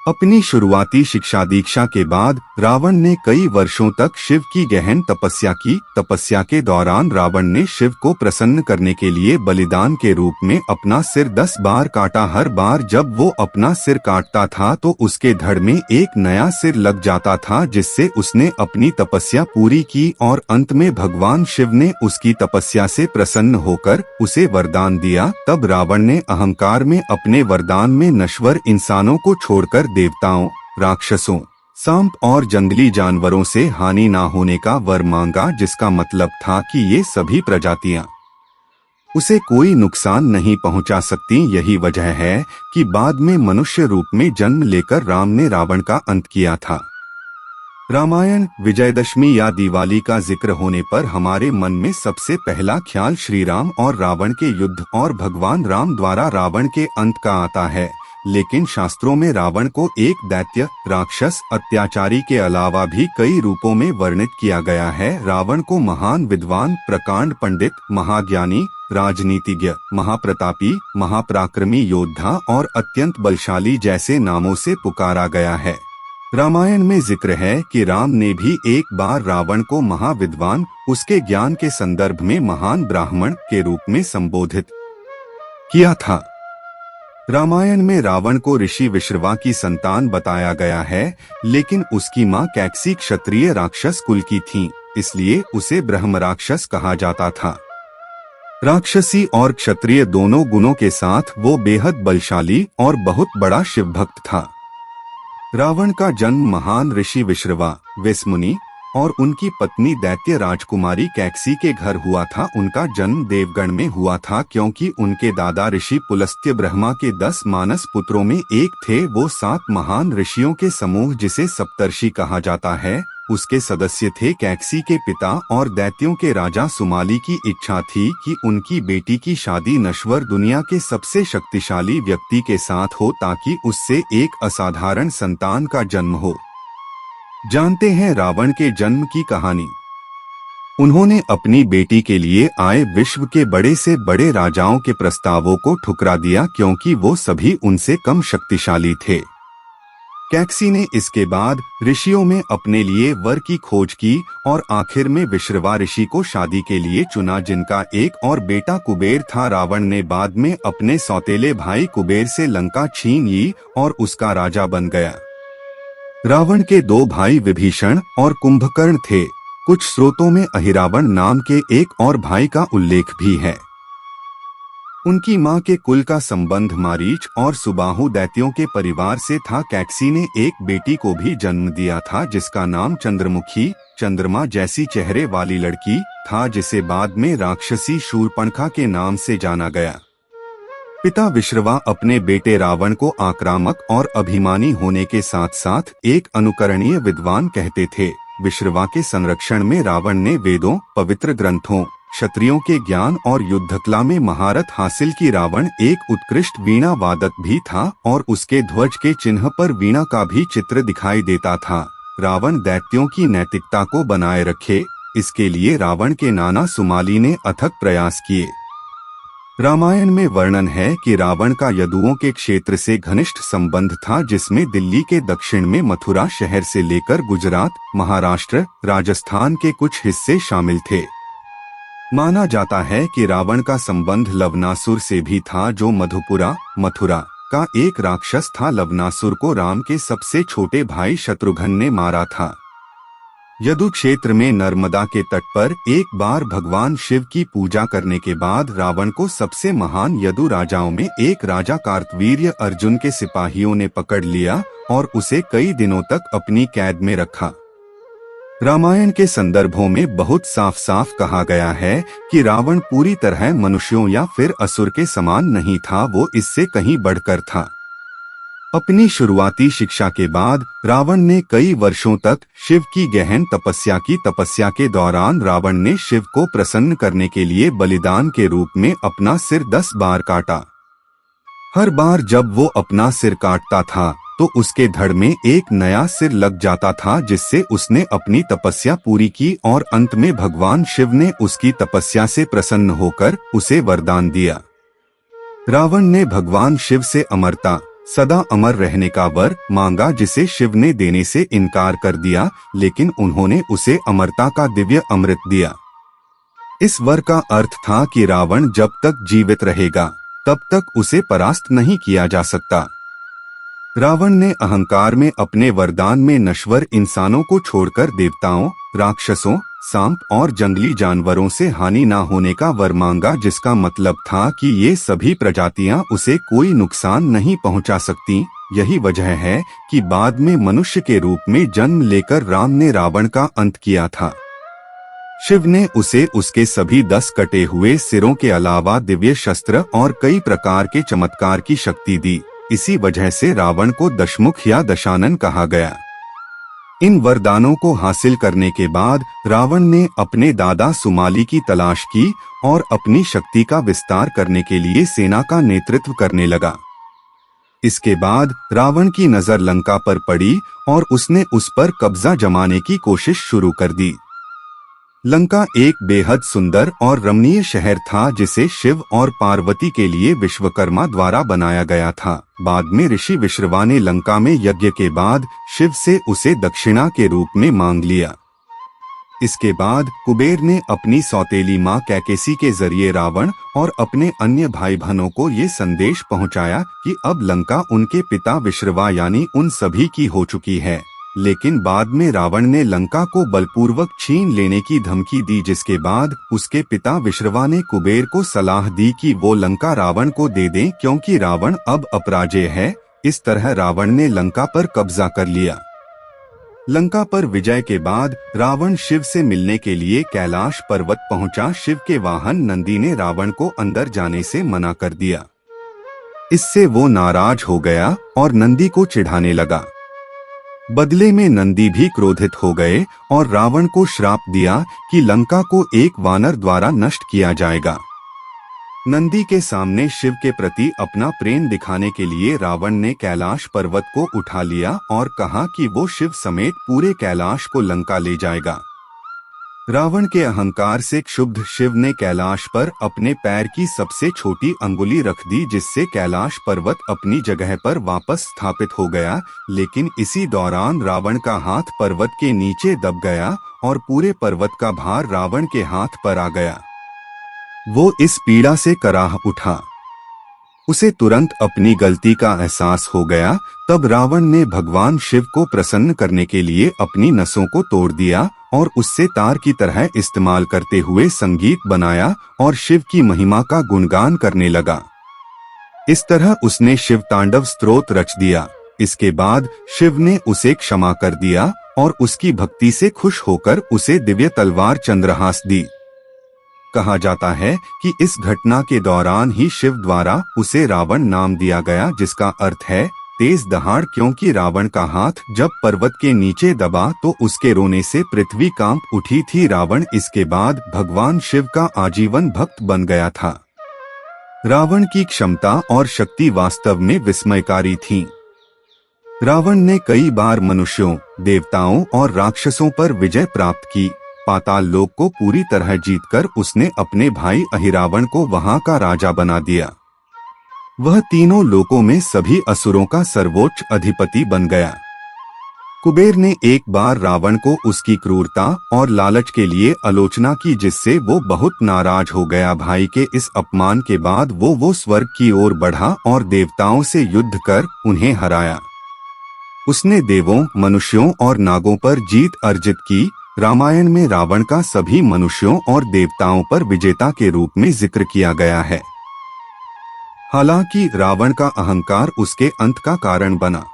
अपनी शुरुआती शिक्षा दीक्षा के बाद रावण ने कई वर्षों तक शिव की गहन तपस्या की। तपस्या के दौरान रावण ने शिव को प्रसन्न करने के लिए बलिदान के रूप में अपना सिर 10 बार काटा। हर बार जब वो अपना सिर काटता था तो उसके धड़ में एक नया सिर लग जाता था, जिससे उसने अपनी तपस्या पूरी की और अंत में भगवान शिव ने उसकी तपस्या से प्रसन्न होकर उसे वरदान दिया। तब रावण ने अहंकार में अपने वरदान में नश्वर इंसानों को छोड़कर देवताओं, राक्षसों, सांप और जंगली जानवरों से हानि ना होने का वर मांगा, जिसका मतलब था कि ये सभी प्रजातियां उसे कोई नुकसान नहीं पहुंचा सकती। यही वजह है कि बाद में मनुष्य रूप में जन्म लेकर राम ने रावण का अंत किया था। रामायण, विजयदशमी या दिवाली का जिक्र होने पर हमारे मन में सबसे पहला ख्याल श्री राम और रावण के युद्ध और भगवान राम द्वारा रावण के अंत का आता है। लेकिन शास्त्रों में रावण को एक दैत्य, राक्षस, अत्याचारी के अलावा भी कई रूपों में वर्णित किया गया है। रावण को महान विद्वान, प्रकांड पंडित, महाज्ञानी, राजनीतिज्ञ, महाप्रतापी, महापराक्रमी योद्धा और अत्यंत बलशाली जैसे नामों से पुकारा गया है। रामायण में जिक्र है कि राम ने भी एक बार रावण को महाविद्वान, उसके ज्ञान के संदर्भ में महान ब्राह्मण के रूप में संबोधित किया था। रामायण में रावण को ऋषि विश्रवा की संतान बताया गया है, लेकिन उसकी मां कैकसी क्षत्रिय राक्षस कुल की थीं, इसलिए उसे ब्रह्म राक्षस कहा जाता था। राक्षसी और क्षत्रिय दोनों गुणों के साथ वो बेहद बलशाली और बहुत बड़ा शिव भक्त था। रावण का जन्म महान ऋषि विश्रवा, वेसमुनि और उनकी पत्नी दैत्य राजकुमारी कैकसी के घर हुआ था। उनका जन्म देवगण में हुआ था, क्योंकि उनके दादा ऋषि पुलस्त्य ब्रह्मा के 10 मानस पुत्रों में एक थे। वो 7 महान ऋषियों के समूह, जिसे सप्तर्षि कहा जाता है, उसके सदस्य थे। कैकसी के पिता और दैत्यों के राजा सुमाली की इच्छा थी कि उनकी बेटी की शादी नश्वर दुनिया के सबसे शक्तिशाली व्यक्ति के साथ हो, ताकि उससे एक असाधारण संतान का जन्म हो। जानते हैं रावण के जन्म की कहानी। उन्होंने अपनी बेटी के लिए आए विश्व के बड़े से बड़े राजाओं के प्रस्तावों को ठुकरा दिया, क्योंकि वो सभी उनसे कम शक्तिशाली थे। कैकसी ने इसके बाद ऋषियों में अपने लिए वर की खोज की और आखिर में विश्रवा ऋषि को शादी के लिए चुना, जिनका एक और बेटा कुबेर था। रावण ने बाद में अपने सौतेले भाई कुबेर से लंका छीन ली और उसका राजा बन गया। रावण के 2 भाई विभीषण और कुंभकर्ण थे। कुछ स्रोतों में अहिरावण नाम के एक और भाई का उल्लेख भी है। उनकी मां के कुल का संबंध मारीच और सुबाहु दैत्यों के परिवार से था। कैकसी ने एक बेटी को भी जन्म दिया था, जिसका नाम चंद्रमुखी, चंद्रमा जैसी चेहरे वाली लड़की था, जिसे बाद में राक्षसी शूर्पणखा के नाम से जाना गया। पिता विश्रवा अपने बेटे रावण को आक्रामक और अभिमानी होने के साथ साथ एक अनुकरणीय विद्वान कहते थे। विश्रवा के संरक्षण में रावण ने वेदों, पवित्र ग्रंथों, क्षत्रियों के ज्ञान और युद्धकला में महारत हासिल की। रावण एक उत्कृष्ट वीणा वादक भी था और उसके ध्वज के चिन्ह पर वीणा का भी चित्र दिखाई देता था। रावण दैत्यों की नैतिकता को बनाए रखे, इसके लिए रावण के नाना सुमाली ने अथक प्रयास किए। रामायण में वर्णन है कि रावण का यदुओं के क्षेत्र से घनिष्ठ संबंध था, जिसमें दिल्ली के दक्षिण में मथुरा शहर से लेकर गुजरात, महाराष्ट्र, राजस्थान के कुछ हिस्से शामिल थे। माना जाता है कि रावण का संबंध लवनासुर से भी था, जो मधुपुरा, मथुरा का एक राक्षस था। लवनासुर को राम के सबसे छोटे भाई शत्रुघ्न ने मारा था। यदु क्षेत्र में नर्मदा के तट पर एक बार भगवान शिव की पूजा करने के बाद रावण को सबसे महान यदु राजाओं में एक राजा कार्तवीर्य अर्जुन के सिपाहियों ने पकड़ लिया और उसे कई दिनों तक अपनी कैद में रखा। रामायण के संदर्भों में बहुत साफ साफ कहा गया है कि रावण पूरी तरह मनुष्यों या फिर असुर के समान नहीं था, वो इससे कहीं बढ़कर था। अपनी शुरुआती शिक्षा के बाद रावण ने कई वर्षों तक शिव की गहन तपस्या की। तपस्या के दौरान रावण ने शिव को प्रसन्न करने के लिए बलिदान के रूप में अपना सिर 10 बार काटा। हर बार जब वो अपना सिर काटता था तो उसके धड़ में एक नया सिर लग जाता था, जिससे उसने अपनी तपस्या पूरी की और अंत में भगवान शिव ने उसकी तपस्या से प्रसन्न होकर उसे वरदान दिया। रावण ने भगवान शिव से अमरता, सदा अमर रहने का वर मांगा, जिसे शिव ने देने से इनकार कर दिया, लेकिन उन्होंने उसे अमरता का दिव्य अमृत दिया। इस वर का अर्थ था कि रावण जब तक जीवित रहेगा तब तक उसे परास्त नहीं किया जा सकता। रावण ने अहंकार में अपने वरदान में नश्वर इंसानों को छोड़कर देवताओं, राक्षसों, सांप और जंगली जानवरों से हानि न होने का वर मांगा, जिसका मतलब था कि ये सभी प्रजातियां उसे कोई नुकसान नहीं पहुंचा सकती। यही वजह है कि बाद में मनुष्य के रूप में जन्म लेकर राम ने रावण का अंत किया था। शिव ने उसे उसके सभी 10 कटे हुए सिरों के अलावा दिव्य शस्त्र और कई प्रकार के चमत्कार की शक्ति दी। इसी वजह से रावण को दशमुख या दशानन कहा गया। इन वरदानों को हासिल करने के बाद रावण ने अपने दादा सुमाली की तलाश की और अपनी शक्ति का विस्तार करने के लिए सेना का नेतृत्व करने लगा। इसके बाद रावण की नजर लंका पर पड़ी और उसने उस पर कब्जा जमाने की कोशिश शुरू कर दी। लंका एक बेहद सुंदर और रमणीय शहर था, जिसे शिव और पार्वती के लिए विश्वकर्मा द्वारा बनाया गया था। बाद में ऋषि विश्रवा ने लंका में यज्ञ के बाद शिव से उसे दक्षिणा के रूप में मांग लिया। इसके बाद कुबेर ने अपनी सौतेली मां कैकेसी के जरिए रावण और अपने अन्य भाई बहनों को ये संदेश पहुंचाया कि अब लंका उनके पिता विश्रवा यानी उन सभी की हो चुकी है। लेकिन बाद में रावण ने लंका को बलपूर्वक छीन लेने की धमकी दी, जिसके बाद उसके पिता विश्रवा ने कुबेर को सलाह दी कि वो लंका रावण को दे दें, क्योंकि रावण अब अपराजेय है। इस तरह रावण ने लंका पर कब्जा कर लिया। लंका पर विजय के बाद रावण शिव से मिलने के लिए कैलाश पर्वत पहुंचा। शिव के वाहन नंदी ने रावण को अंदर जाने से मना कर दिया। इससे वो नाराज हो गया और नंदी को चिढ़ाने लगा। बदले में नंदी भी क्रोधित हो गए और रावण को श्राप दिया कि लंका को एक वानर द्वारा नष्ट किया जाएगा। नंदी के सामने शिव के प्रति अपना प्रेम दिखाने के लिए रावण ने कैलाश पर्वत को उठा लिया और कहा कि वो शिव समेत पूरे कैलाश को लंका ले जाएगा। रावण के अहंकार से क्षुब्ध शिव ने कैलाश पर अपने पैर की सबसे छोटी अंगुली रख दी, जिससे कैलाश पर्वत अपनी जगह पर वापस स्थापित हो गया। लेकिन इसी दौरान रावण का हाथ पर्वत के नीचे दब गया और पूरे पर्वत का भार रावण के हाथ पर आ गया। वो इस पीड़ा से कराह उठा। उसे तुरंत अपनी गलती का एहसास हो गया। तब रावण ने भगवान शिव को प्रसन्न करने के लिए अपनी नसों को तोड़ दिया और उससे तार की तरह इस्तेमाल करते हुए संगीत बनाया और शिव की महिमा का गुणगान करने लगा। इस तरह उसने शिव तांडव स्तोत्र रच दिया। इसके बाद शिव ने उसे क्षमा कर दिया और उसकी भक्ति से खुश होकर उसे दिव्य तलवार चंद्रहास दी। कहा जाता है कि इस घटना के दौरान ही शिव द्वारा उसे रावण नाम दिया गया, जिसका अर्थ है तेज दहाड़, क्योंकि रावण का हाथ जब पर्वत के नीचे दबा तो उसके रोने से पृथ्वी कांप उठी थी। रावण इसके बाद भगवान शिव का आजीवन भक्त बन गया था। रावण की क्षमता और शक्ति वास्तव में विस्मयकारी थी। रावण ने कई बार मनुष्यों, देवताओं और राक्षसों पर विजय प्राप्त की। पाताल लोक को पूरी तरह जीतकर उसने अपने भाई अहिरावण को वहां का राजा बना दिया। वह तीनों लोकों में सभी असुरों का सर्वोच्च अधिपति बन गया। कुबेर ने एक बार रावण को उसकी क्रूरता और लालच के लिए आलोचना की, जिससे वो बहुत नाराज हो गया। भाई के इस अपमान के बाद वो स्वर्ग की ओर बढ़ा और देवताओं से युद्ध कर उन्हें हराया। उसने देवों, मनुष्यों और नागों पर जीत अर्जित की। रामायण में रावण का सभी मनुष्यों और देवताओं पर विजेता के रूप में जिक्र किया गया है। हालांकि रावण का अहंकार उसके अंत का कारण बना।